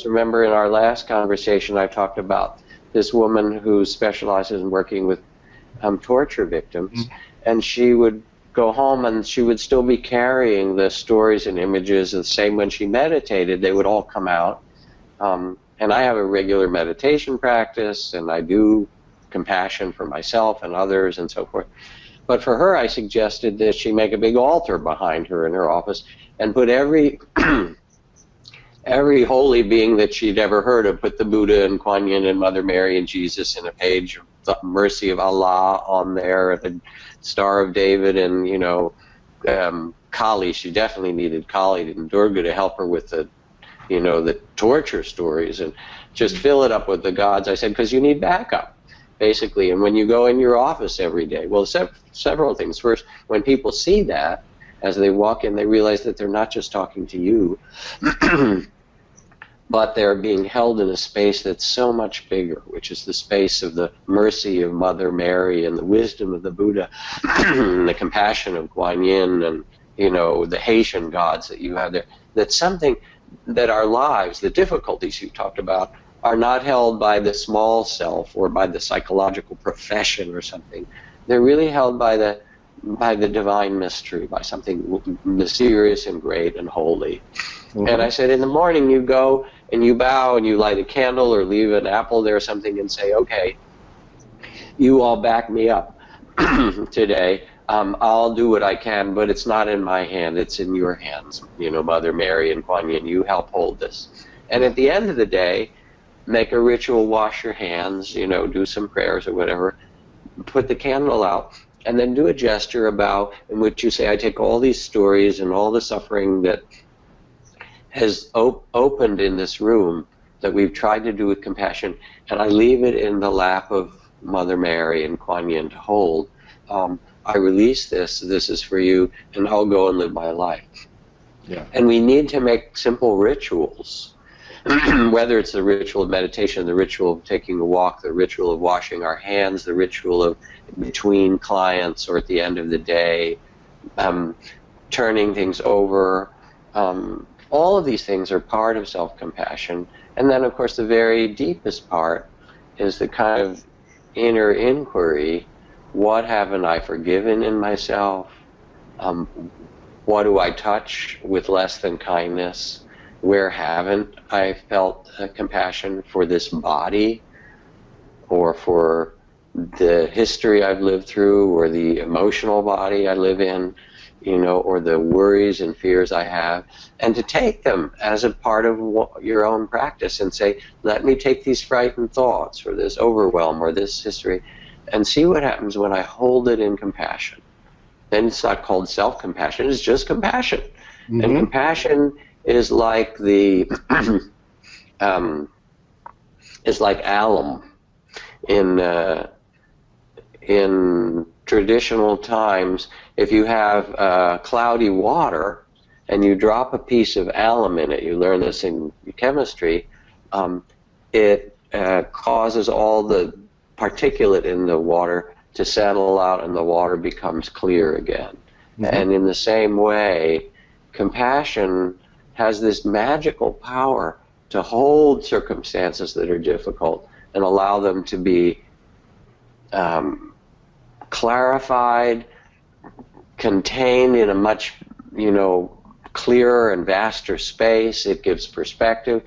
remember in our last conversation I talked about this woman who specializes in working with torture victims, and she would go home and she would still be carrying the stories and images, and the same when she meditated, they would all come out. And I have a regular meditation practice, and I do compassion for myself and others and so forth. But for her, I suggested that she make a big altar behind her in her office and put every every holy being that she'd ever heard of, put the Buddha and Kuan Yin and Mother Mary and Jesus in a page of the mercy of Allah on there, the Star of David, and, you know, Kali. She definitely needed Kali and Durga to help her with the, you know, the torture stories, and just fill it up with the gods. I said, because you need backup, basically. And when you go in your office every day, well, several things. First, when people see that, as they walk in, they realize that they're not just talking to you, but they're being held in a space that's so much bigger, which is the space of the mercy of Mother Mary and the wisdom of the Buddha and the compassion of Kuan Yin and, you know, the Haitian gods that you have there. That's something that our lives, the difficulties you talked about, are not held by the small self or by the psychological profession or something. They're really held by the divine mystery, by something mysterious and great and holy. And I said, in the morning you go and you bow and you light a candle or leave an apple there or something and say, okay, you all back me up today. I'll do what I can, but it's not in my hand, it's in your hands. You know, Mother Mary and Kuan Yin, you help hold this. And at the end of the day, make a ritual, wash your hands, you know, do some prayers or whatever, put the candle out, and then do a gesture about, in which you say, I take all these stories and all the suffering that has opened in this room that we've tried to do with compassion, and I leave it in the lap of Mother Mary and Kuan Yin to hold. I release this is for you, and I'll go and live my life. Yeah. And we need to make simple rituals, whether it's the ritual of meditation, the ritual of taking a walk, the ritual of washing our hands, the ritual of between clients or at the end of the day, turning things over. All of these things are part of self-compassion. And then, of course, the very deepest part is the kind of inner inquiry. What haven't I forgiven in myself? What do I touch with less than kindness? Where haven't I felt compassion for this body, or for the history I've lived through, or the emotional body I live in, you know, or the worries and fears I have, and to take them as a part of your own practice and say, let me take these frightened thoughts or this overwhelm or this history and see what happens when I hold it in compassion. Then it's not called self-compassion, it's just compassion. And compassion is like the is like alum. In traditional times, if you have cloudy water and you drop a piece of alum in it, you learn this in chemistry, it causes all the particulate in the water to settle out and the water becomes clear again. And in the same way, compassion has this magical power to hold circumstances that are difficult and allow them to be clarified, contained in a much, you know, clearer and vaster space. It gives perspective.